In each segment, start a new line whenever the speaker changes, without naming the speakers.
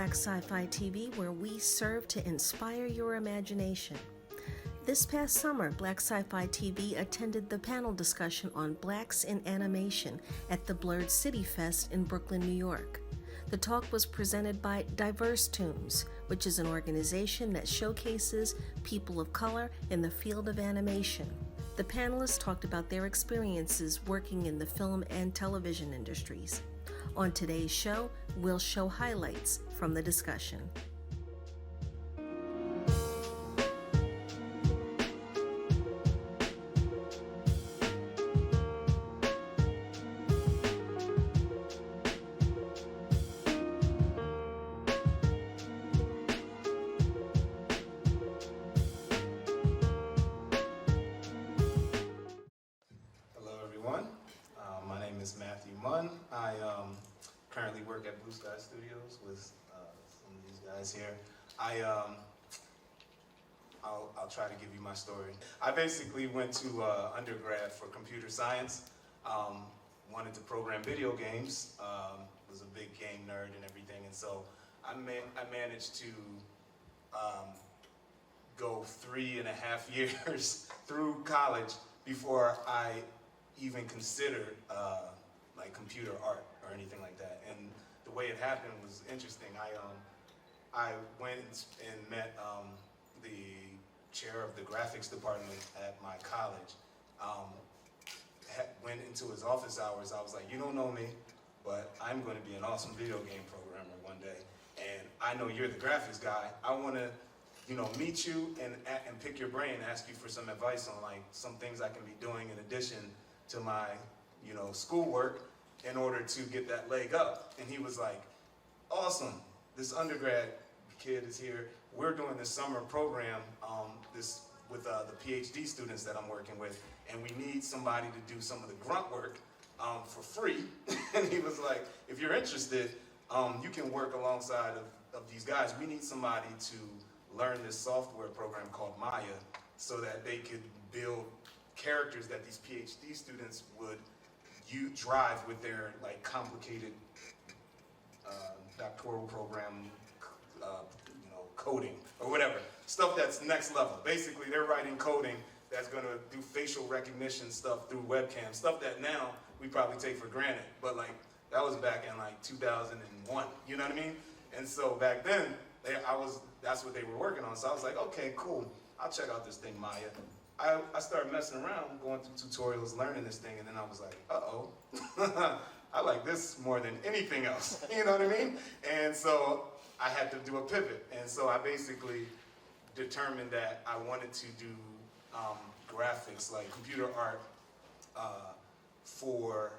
Black Sci-Fi TV, where we serve to inspire your imagination. This past summer, Black Sci-Fi TV attended the panel discussion on Blacks in Animation at the Blerd City Fest in Brooklyn, New York. The talk was presented by DiverseToons, which is an organization that showcases people of color in the field of animation. The panelists talked about their experiences working in the film and television industries. On today's show, we'll show highlights from the discussion.
I currently work at Blue Sky Studios with some of these guys here. I'll try to give you my story. I basically went to undergrad for computer science. Wanted to program video games. Was a big game nerd and everything, and so I managed to go 3.5 years through college before I even considered like computer art or anything like that. And the way it happened was interesting. I went and met the chair of the graphics department at my college. Went into his office hours. I was like, you don't know me, but I'm going to be an awesome video game programmer one day. And I know you're the graphics guy. I want to, meet you and pick your brain, ask you for some advice on like some things I can be doing in addition to my schoolwork in order to get that leg up. And he was like, awesome, this undergrad kid is here. We're doing this summer program with the PhD students that I'm working with, and we need somebody to do some of the grunt work for free. And he was like, if you're interested, you can work alongside of these guys. We need somebody to learn this software program called Maya so that they could build characters that these PhD students would drive with their like complicated doctoral program, coding or whatever, stuff that's next level. Basically, they're writing coding that's going to do facial recognition stuff through webcam, stuff that now we probably take for granted. But like that was back in like 2001. You know what I mean? And so back then, that's what they were working on. So I was like, okay, cool. I'll check out this thing, Maya. I started messing around, going through tutorials, learning this thing, and then I was like, uh-oh, I like this more than anything else, you know what I mean? And so I had to do a pivot, and so I basically determined that I wanted to do graphics, like computer art, for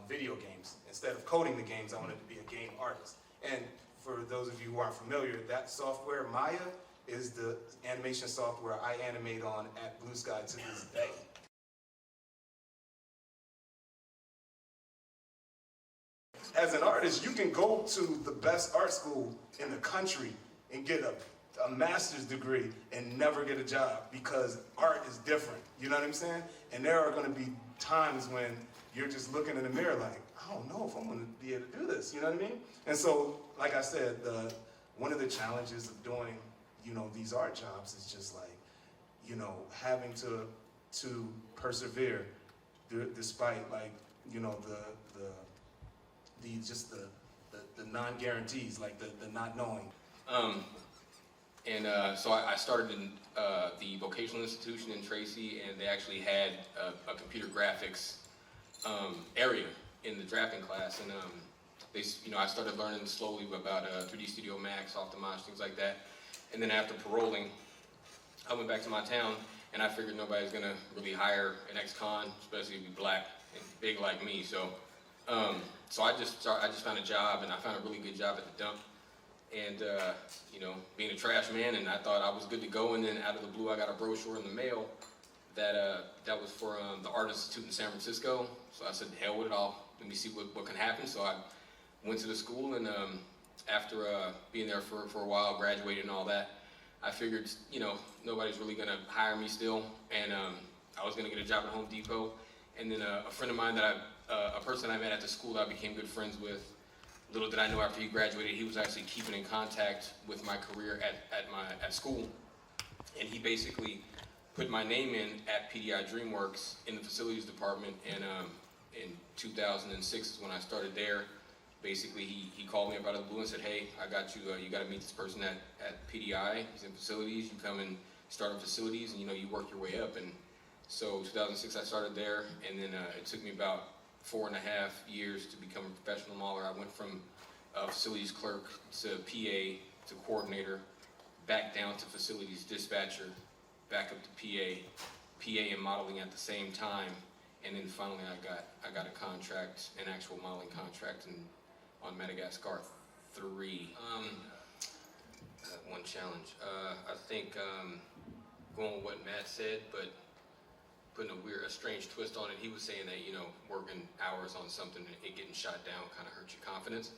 video games. Instead of coding the games, I wanted to be a game artist. And for those of you who aren't familiar, that software, Maya, is the animation software I animate on at Blue Sky to this day. As an artist, you can go to the best art school in the country and get a master's degree and never get a job because art is different, you know what I'm saying? And there are going to be times when you're just looking in the mirror like, I don't know if I'm going to be able to do this, you know what I mean? And so, like I said, one of the challenges of doing these art jobs is just like, having to persevere despite like, the non-guarantees, like the not knowing.
So I started in the vocational institution in Tracy, and they actually had a computer graphics area in the drafting class, and I started learning slowly about 3D Studio Max, Optimage, things like that. And then after paroling, I went back to my town, and I figured nobody's gonna really hire an ex-con, especially if you're black and big like me. So I just found a job, and I found a really good job at the dump. And being a trash man, and I thought I was good to go. And then out of the blue, I got a brochure in the mail that was for the Art Institute in San Francisco. So I said, hell with it, let me see what can happen. So I went to the school, and after being there for a while, graduated and all that, I figured, nobody's really gonna hire me still, and I was gonna get a job at Home Depot. And then a friend of mine a person I met at the school that I became good friends with, little did I know, after he graduated, he was actually keeping in contact with my career at school, and he basically put my name in at PDI DreamWorks in the facilities department, and in 2006 is when I started there. Basically, he called me about the blue and said, hey, I got you, you got to meet this person at PDI, he's in facilities, you come and start in facilities, and you work your way up. And so 2006 I started there, and then it took me about 4.5 years to become a professional modeler. I went from facilities clerk to PA to coordinator, back down to facilities dispatcher, back up to PA and modeling at the same time, and then finally I got a contract, an actual modeling contract on Madagascar 3. One challenge. I think going with what Matt said, but putting a strange twist on it. He was saying that, working hours on something and it getting shot down kind of hurts your confidence.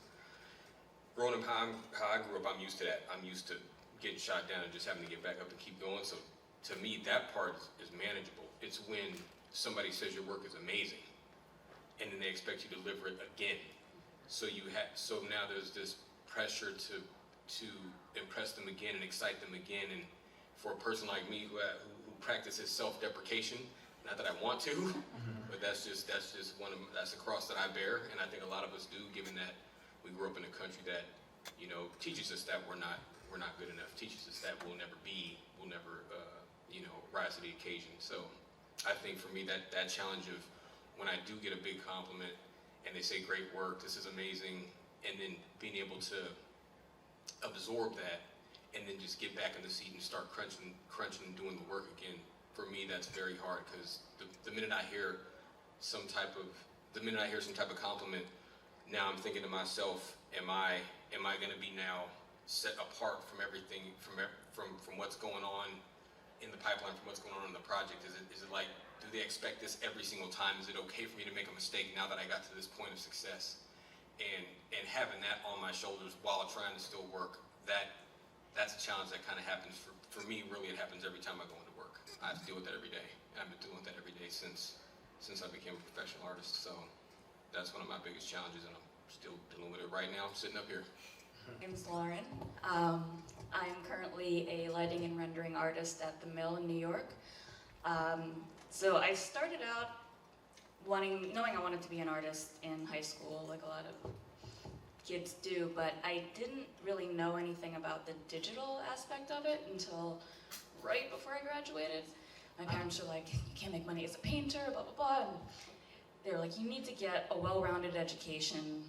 Growing up how I grew up, I'm used to that. I'm used to getting shot down and just having to get back up and keep going. So to me, that part is manageable. It's when somebody says your work is amazing and then they expect you to deliver it again. So now there's this pressure to impress them again and excite them again. And for a person like me who practices self-deprecation, not that I want to, but that's just that's a cross that I bear, and I think a lot of us do, given that we grew up in a country that teaches us that we're not good enough, teaches us that we'll never rise to the occasion. So I think for me that challenge of when I do get a big compliment and they say great work, this is amazing, and then being able to absorb that and then just get back in the seat and start crunching and doing the work again. For me, that's very hard, because the minute I hear some type of compliment, now I'm thinking to myself, am I going to be now set apart from everything, from what's going on in the pipeline, from what's going on in the project? Is it like, do they expect this every single time? Is it okay for me to make a mistake now that I got to this point of success? And having that on my shoulders while trying to still work, that's a challenge that kind of happens for me. Really, it happens every time I go into work. I have to deal with that every day, and I've been dealing with that every day since I became a professional artist. So that's one of my biggest challenges, and I'm still dealing with it right now, sitting up here.
My name's Lauren. I'm currently a lighting and rendering artist at the Mill in New York. So I started out knowing I wanted to be an artist in high school, like a lot of kids do, but I didn't really know anything about the digital aspect of it until right before I graduated. My parents were like, you can't make money as a painter, blah, blah, blah. And they were like, you need to get a well-rounded education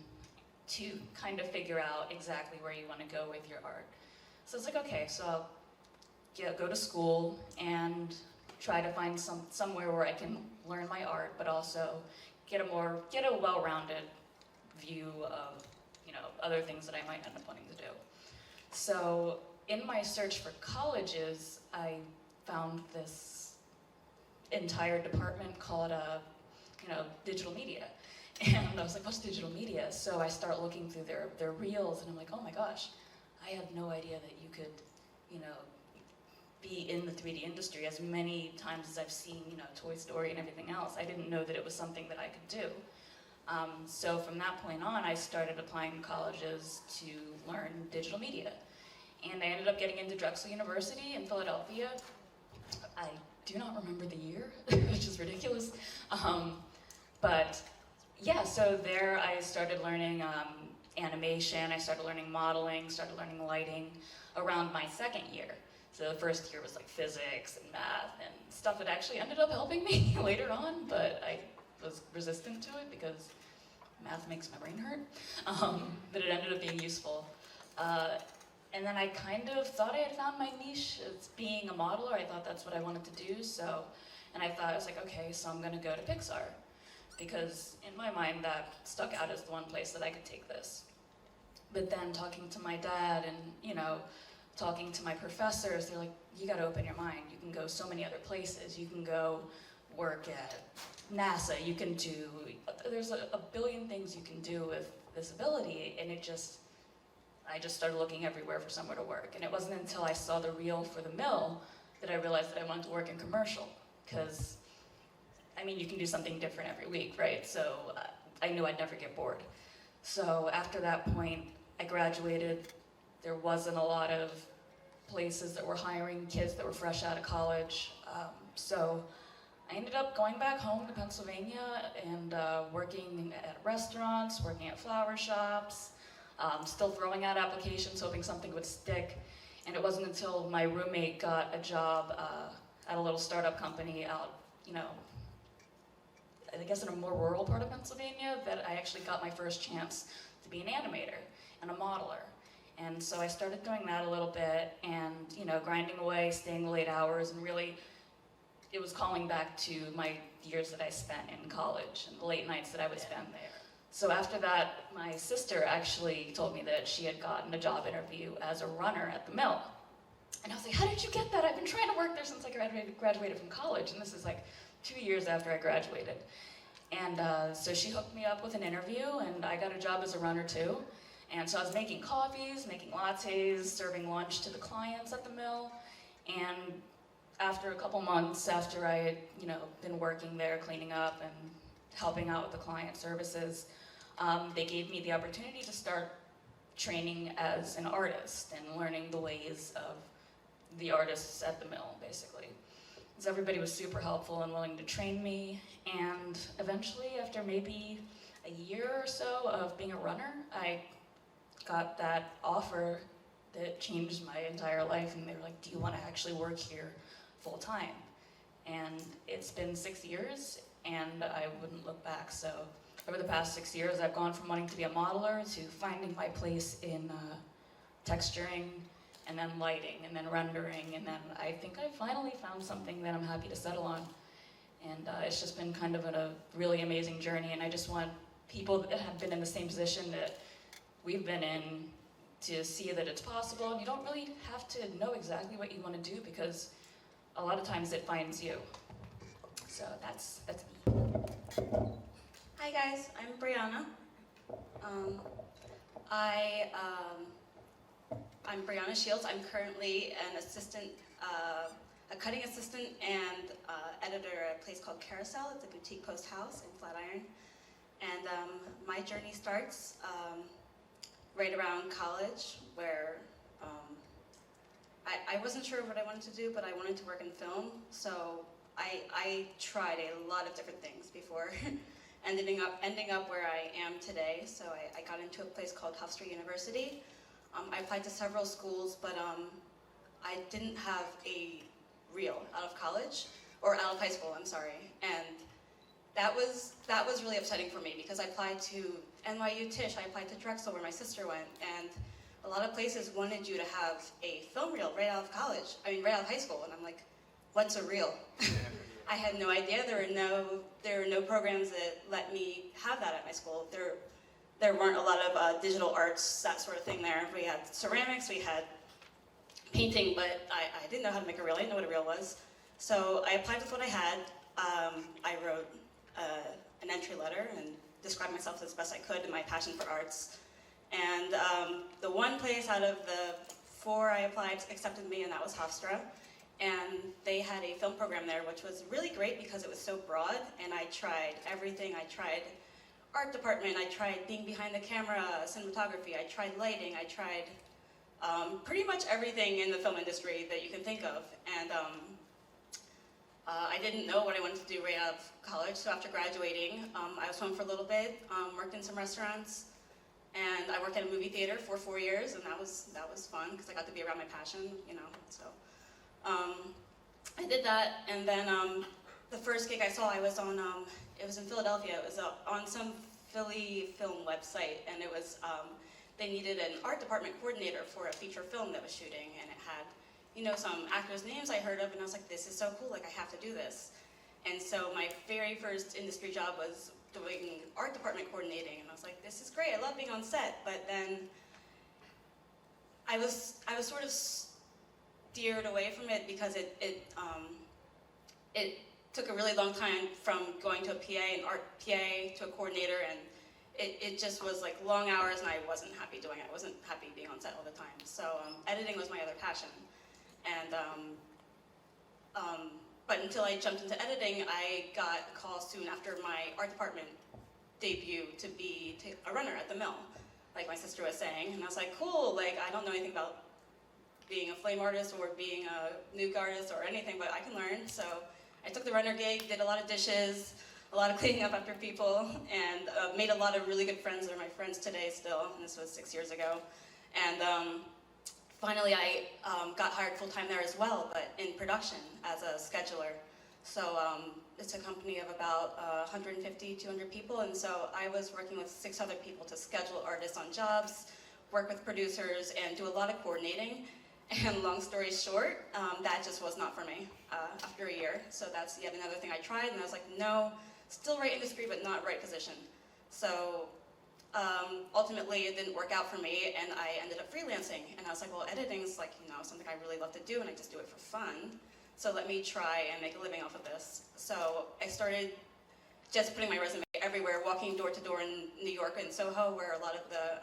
to kind of figure out exactly where you want to go with your art. So it's like, okay, so I'll go to school and try to find somewhere where I can learn my art, but also get a well-rounded view of other things that I might end up wanting to do. So in my search for colleges, I found this entire department called digital media. And I was like, what's digital media? So I start looking through their reels, and I'm like, oh my gosh, I had no idea that you could, be in the 3D industry as many times as I've seen, Toy Story and everything else. I didn't know that it was something that I could do. So from that point on, I started applying to colleges to learn digital media. And I ended up getting into Drexel University in Philadelphia. I do not remember the year, which is ridiculous. But yeah, so there I started learning animation, I started learning modeling, started learning lighting around my second year. So the first year was like physics and math and stuff that actually ended up helping me later on, but I was resistant to it because math makes my brain hurt. But it ended up being useful. And then I kind of thought I had found my niche as being a modeler. I thought that's what I wanted to do. And I was like, okay, so I'm gonna go to Pixar. Because in my mind, that stuck out as the one place that I could take this. But then talking to my dad and, talking to my professors, they're like, you gotta open your mind. You can go so many other places. You can go work at NASA. There's a billion things you can do with this ability. And I just started looking everywhere for somewhere to work. And it wasn't until I saw the reel for the Mill that I realized that I wanted to work in commercial. Because, you can do something different every week, right? So I knew I'd never get bored. So after that point, I graduated. There wasn't a lot of places that were hiring kids that were fresh out of college. So I ended up going back home to Pennsylvania and working at restaurants, working at flower shops, still throwing out applications, hoping something would stick. And it wasn't until my roommate got a job at a little startup company out, I guess in a more rural part of Pennsylvania, that I actually got my first chance to be an animator and a modeler. And so I started doing that a little bit and, grinding away, staying late hours, and really it was calling back to my years that I spent in college and the late nights that I would spend there. So after that, my sister actually told me that she had gotten a job interview as a runner at the mill. And I was like, how did you get that? I've been trying to work there since I graduated from college, and this is like 2 years after I graduated. And so she hooked me up with an interview, and I got a job as a runner too. And so I was making coffees, making lattes, serving lunch to the clients at the mill. And after a couple months, after I had been working there, cleaning up and helping out with the client services, they gave me the opportunity to start training as an artist and learning the ways of the artists at the mill, basically. So everybody was super helpful and willing to train me, and eventually, after maybe a year or so of being a runner, I got that offer that changed my entire life, and they were like, do you want to actually work here full time? And it's been 6 years, and I wouldn't look back. So over the past 6 years, I've gone from wanting to be a modeler to finding my place in texturing, and then lighting, and then rendering, and then I think I finally found something that I'm happy to settle on. And it's just been kind of a really amazing journey, and I just want people that have been in the same position that we've been in to see that it's possible, and you don't really have to know exactly what you want to do, because a lot of times it finds you. So that's me.
Hi guys, I'm Brianna. I'm Brianna Shields. I'm currently an assistant, a cutting assistant and editor at a place called Carousel. It's a boutique post house in Flatiron. And my journey starts right around college, where I wasn't sure what I wanted to do, but I wanted to work in film. So I tried a lot of different things before ending up where I am today. So I got into a place called Hofstra University. I applied to several schools, but I didn't have a reel out of college, or out of high school, I'm sorry. And that was really upsetting for me, because I applied to NYU Tisch, I applied to Drexel where my sister went, and a lot of places wanted you to have a film reel right out of college, right out of high school, and I'm like, what's a reel? I had no idea. There were no programs that let me have that at my school. There weren't a lot of digital arts, that sort of thing there. We had ceramics, we had painting, but I didn't know how to make a reel. I didn't know what a reel was. So I applied with what I had. I wrote an entry letter and described myself as best I could and my passion for arts. And the one place out of the 4 I applied accepted me, and that was Hofstra. And they had a film program there, which was really great because it was so broad, and I tried everything. I tried art department, I tried being behind the camera, cinematography, I tried lighting, I tried pretty much everything in the film industry that you can think of. And I didn't know what I wanted to do right out of college, so after graduating, I was home for a little bit, worked in some restaurants, and I worked at a movie theater for 4 years, and that was fun because I got to be around my passion, so. I did that, and then the first gig I saw, I was on, it was in Philadelphia. It was on some Philly film website, and it was, they needed an art department coordinator for a feature film that was shooting, and it had, some actors' names I heard of, and I was like, this is so cool, like, I have to do this. And so my very first industry job was doing art department coordinating, and I was like, this is great, I love being on set, but then I was sort of steered away from it because it took a really long time from going to a PA, an art PA, to a coordinator, and it just was like long hours, and I wasn't happy doing it. I wasn't happy being on set all the time. So editing was my other passion, and but until I jumped into editing, I got a call soon after my art department debut to be a runner at the mill, like my sister was saying. And I was like, cool, like I don't know anything about being a flame artist or being a nuke artist or anything, but I can learn. So I took the runner gig, did a lot of dishes, a lot of cleaning up after people, and made a lot of really good friends. They're my friends today still, and this was 6 years ago. And finally I got hired full-time there as well, but in production as a scheduler. So it's a company of about 150, 200 people, and so I was working with 6 other people to schedule artists on jobs, work with producers, and do a lot of coordinating. And long story short, that just was not for me after a year. So that's yet another thing I tried, and I was like, no, still right industry, but not right position. So ultimately, it didn't work out for me, and I ended up freelancing. And I was like, well, editing is like, something I really love to do, and I just do it for fun. So let me try and make a living off of this. So I started just putting my resume everywhere, walking door to door in New York and Soho, where a lot of the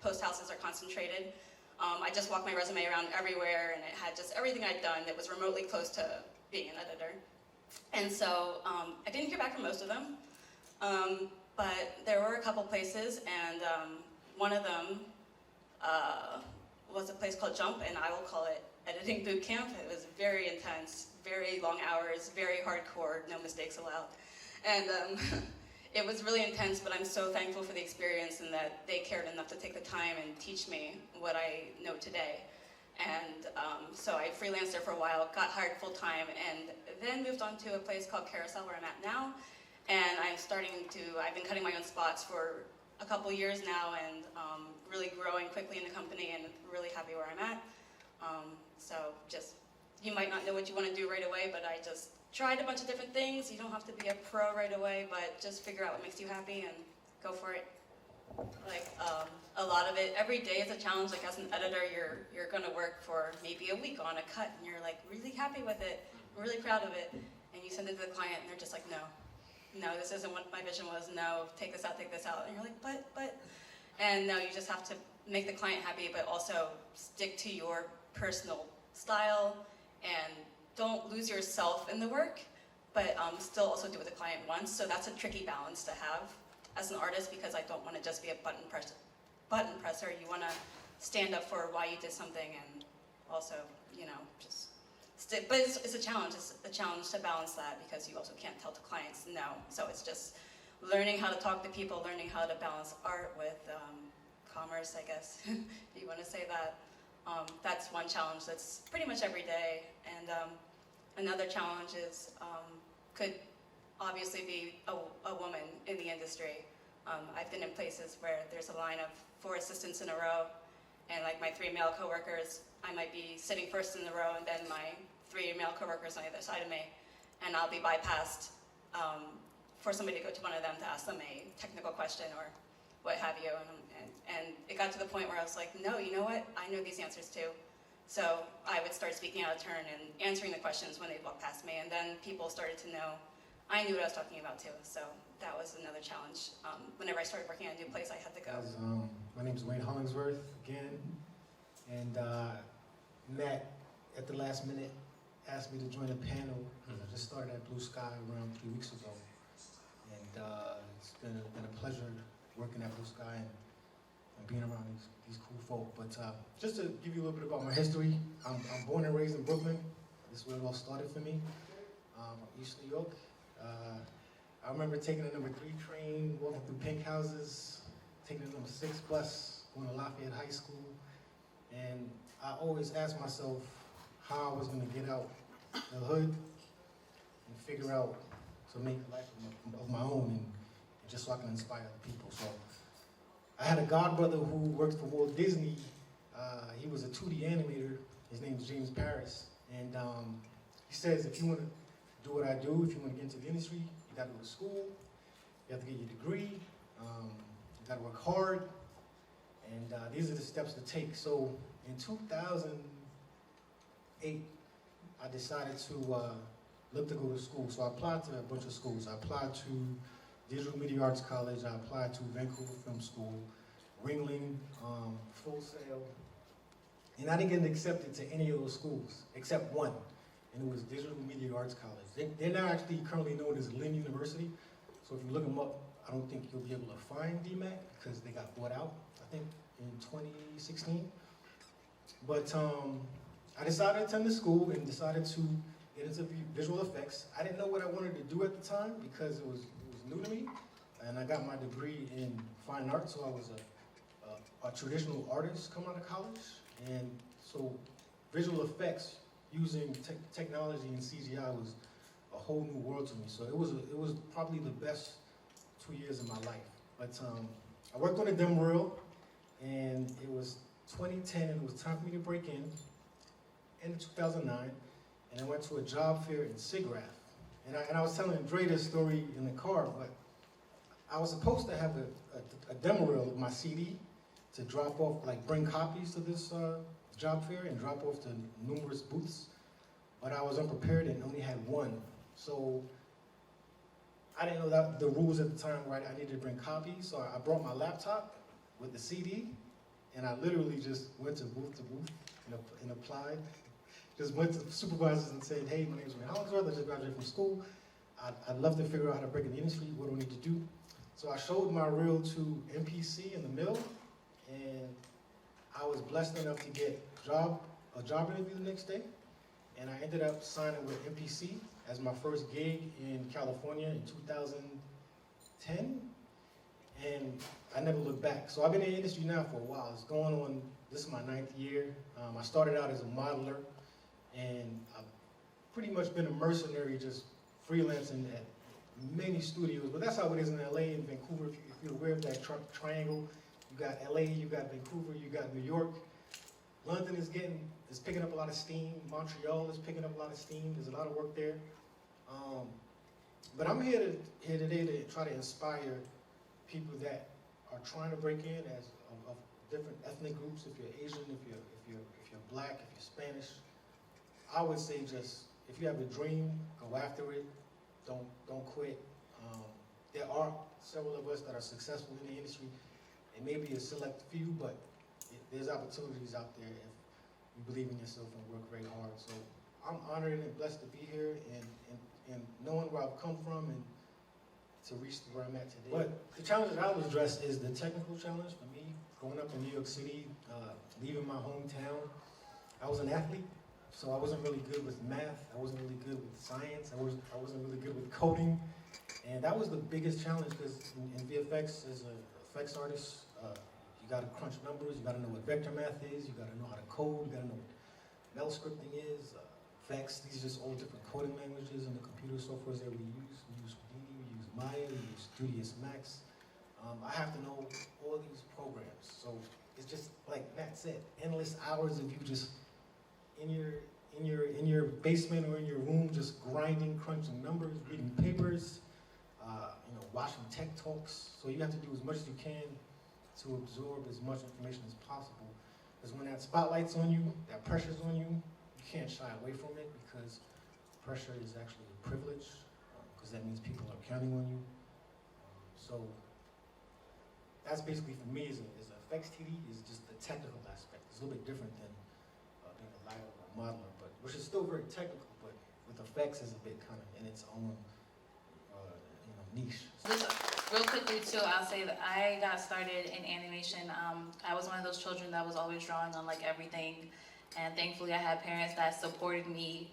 post houses are concentrated. I just walked my resume around everywhere, and it had just everything I'd done that was remotely close to being an editor. And so I didn't hear back from most of them, but there were a couple places, and one of them was a place called Jump, and I will call it editing boot camp. It was very intense, very long hours, very hardcore, no mistakes allowed. And it was really intense, but I'm so thankful for the experience and that they cared enough to take the time and teach me what I know today. And so I freelanced there for a while, got hired full-time, and then moved on to a place called Carousel, where I'm at now. And I've been cutting my own spots for a couple years now, and really growing quickly in the company, and really happy where I'm at. So you might not know what you want to do right away, but I just tried a bunch of different things. You don't have to be a pro right away, but just figure out what makes you happy and go for it. Like a lot of it, every day is a challenge. Like as an editor, you're going to work for maybe a week on a cut, and you're like really happy with it, really proud of it, and you send it to the client, and they're just like, no, this isn't what my vision was. No, take this out, and you're like, but, and no, you just have to make the client happy, but also stick to your personal style and don't lose yourself in the work, but still also do what the client wants. So that's a tricky balance to have as an artist, because I don't want to just be a button presser. You want to stand up for why you did something, and also, just stick. But it's a challenge. It's a challenge to balance that, because you also can't tell the clients no. So it's just learning how to talk to people, learning how to balance art with commerce, I guess, if you want to say that. That's one challenge that's pretty much every day. And another challenge is, could obviously be a woman in the industry. I've been in places where there's a line of 4 assistants in a row, and like my 3 male coworkers, I might be sitting first in the row, and then my 3 male coworkers on the other side of me, and I'll be bypassed for somebody to go to one of them to ask them a technical question or what have you. And it got to the point where I was like, no, you know what? I know these answers too. So I would start speaking out of turn and answering the questions when they'd walk past me, and then people started to know I knew what I was talking about too. So that was another challenge. Whenever I started working at a new place, I had to go.
My name is Wayne Hollingsworth again, and Matt, at the last minute, asked me to join a panel. I just started at Blue Sky around 3 weeks ago, and it's been a pleasure working at Blue Sky and being around these cool folk. But just to give you a little bit about my history, I'm born and raised in Brooklyn. This is where it all started for me, East New York. I remember taking the number 3 train, walking through pink houses, taking the number 6 bus, going to Lafayette High School, and I always asked myself how I was going to get out the hood and figure out to make a life of my own, and just so I can inspire other people. So I had a godbrother who worked for Walt Disney. He was a 2D animator. His name is James Paris, and he says, if you want to do what I do, if you want to get into the industry, you got to go to school, you have to get your degree, you got to work hard, and these are the steps to take. So in 2008, I decided to look to go to school. So I applied to a bunch of schools. I applied to Digital Media Arts College, I applied to Vancouver Film School, Ringling, Full Sail, and I didn't get accepted to any of those schools except one, and it was Digital Media Arts College. They're now actually currently known as Lynn University, so if you look them up I don't think you'll be able to find DMAC because they got bought out, I think, in 2016. But I decided to attend the school and decided to get into visual effects. I didn't know what I wanted to do at the time because it was new to me. And I got my degree in fine art, so I was a traditional artist coming out of college. And so visual effects using technology and CGI was a whole new world to me. So it was probably the best 2 years of my life. But I worked on a demo reel, and it was 2010, and it was time for me to break in 2009, and I went to a job fair in SIGGRAPH. And I was telling Dre this story in the car, but I was supposed to have a demo reel of my CD to drop off, like bring copies to this job fair and drop off to numerous booths, but I was unprepared and only had one. So I didn't know that the rules at the time, right? I needed to bring copies, so I brought my laptop with the CD, and I literally just went to booth and applied. Just went to supervisors and said, hey, my name's Ray Hollingsworth, I just graduated from school. I'd love to figure out how to break in the industry, what do I need to do? So I showed my reel to MPC in the mill, and I was blessed enough to get a job interview the next day, and I ended up signing with MPC as my first gig in California in 2010, and I never looked back. So I've been in the industry now for a while. It's going on, this is my 9th year. I started out as a modeler, and I've pretty much been a mercenary, just freelancing at many studios, but that's how it is in LA and Vancouver. If you're aware of that triangle, you got LA, you got Vancouver, you got New York. London is picking up a lot of steam. Montreal is picking up a lot of steam. There's a lot of work there. But I'm here today to try to inspire people that are trying to break in of different ethnic groups. If you're Asian, if you're Black, if you're Spanish, I would say just if you have a dream, go after it. Don't quit. There are several of us that are successful in the industry. It may be a select few, but there's opportunities out there if you believe in yourself and work very hard. So I'm honored and blessed to be here and knowing where I've come from and to reach where I'm at today. But the challenge that I would address is the technical challenge for me. Growing up in New York City, leaving my hometown, I was an athlete. So I wasn't really good with math, I wasn't really good with science, I wasn't really good with coding. And that was the biggest challenge because in VFX, as an effects artist, you gotta crunch numbers, you gotta know what vector math is, you gotta know how to code, you gotta know what mel scripting is, effects, these are just all different coding languages and the computer softwares that we use. We use Houdini, we use Maya, we use Studious Max. I have to know all these programs. So it's just like Matt said, endless hours of you just in your basement or in your room, just grinding, crunching numbers, reading papers, watching tech talks. So you have to do as much as you can to absorb as much information as possible. Because when that spotlight's on you, that pressure's on you, you can't shy away from it because pressure is actually a privilege, because that means people are counting on you. So that's basically for me as an effects TD is just the technical aspect. It's a little bit different than being a lighter or a modeler, but which is still very technical, but with effects is a bit kind of in its own niche.
Just real quickly too, I'll say that I got started in animation. I was one of those children that was always drawing on like everything, and thankfully I had parents that supported me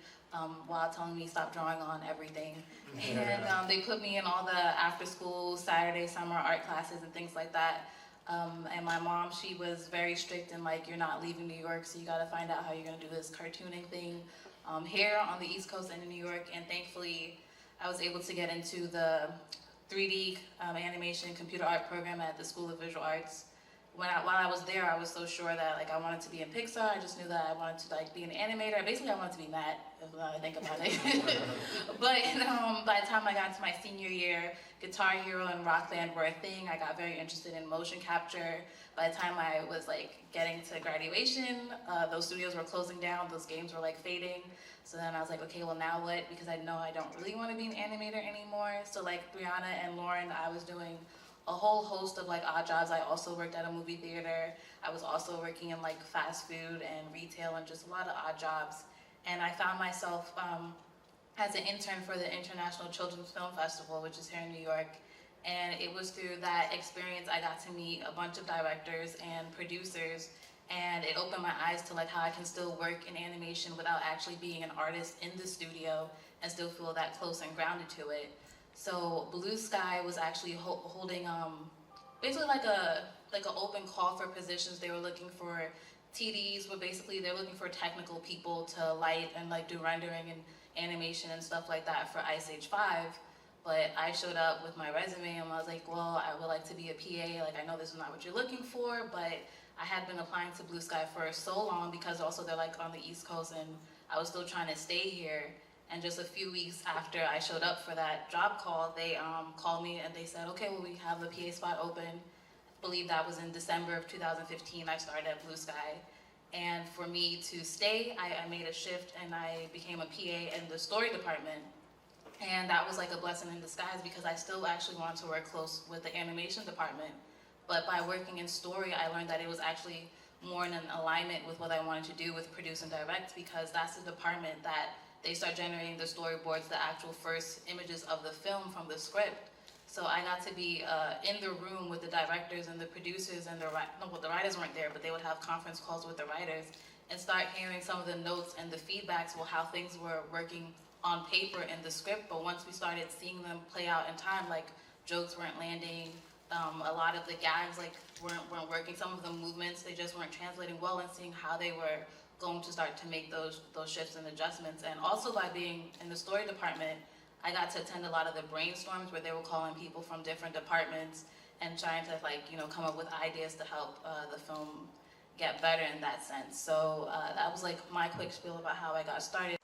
while telling me stop drawing on everything. And they put me in all the after school, Saturday, summer art classes and things like that. And my mom, she was very strict and like, you're not leaving New York, so you gotta find out how you're gonna do this cartooning thing here on the East Coast and in New York. And thankfully, I was able to get into the 3D animation computer art program at the School of Visual Arts. While I was there, I was so sure that like I wanted to be in Pixar. I just knew that I wanted to like be an animator. Basically, I wanted to be Matt, if I think about it. But by the time I got to my senior year, Guitar Hero and Rock Band were a thing. I got very interested in motion capture. By the time I was like getting to graduation, those studios were closing down. Those games were like fading. So then I was like, okay, well now what? Because I know I don't really want to be an animator anymore. So like Brianna and Lauren, I was doing a whole host of like odd jobs. I also worked at a movie theater. I was also working in like fast food and retail and just a lot of odd jobs. And I found myself as an intern for the International Children's Film Festival, which is here in New York. And it was through that experience I got to meet a bunch of directors and producers, and it opened my eyes to like how I can still work in animation without actually being an artist in the studio and still feel that close and grounded to it. So Blue Sky was actually holding basically like an open call for positions. They were looking for TDs, but basically they're looking for technical people to light and like do rendering and animation and stuff like that for Ice Age 5. But I showed up with my resume and I was like, well, I would like to be a PA. Like, I know this is not what you're looking for, but I had been applying to Blue Sky for so long because also they're like on the East Coast and I was still trying to stay here. And just a few weeks after I showed up for that job call, they called me and they said, okay, well, we have the PA spot open. I believe that was in December of 2015. I started at Blue Sky. And for me to stay, I made a shift and I became a PA in the story department. And that was like a blessing in disguise because I still actually wanted to work close with the animation department. But by working in story, I learned that it was actually more in an alignment with what I wanted to do with produce and direct, because that's the department that they start generating the storyboards, the actual first images of the film from the script. So I got to be in the room with the directors and the producers and the writers weren't there, but they would have conference calls with the writers and start hearing some of the notes and the feedbacks, well, how things were working on paper in the script. But once we started seeing them play out in time, like jokes weren't landing, a lot of the gags like weren't working, some of the movements, they just weren't translating well, and seeing how they were going to start to make those shifts and adjustments. And also by being in the story department, I got to attend a lot of the brainstorms where they were calling people from different departments and trying to like, you know, come up with ideas to help the film get better in that sense. So that was like my quick spiel about how I got started.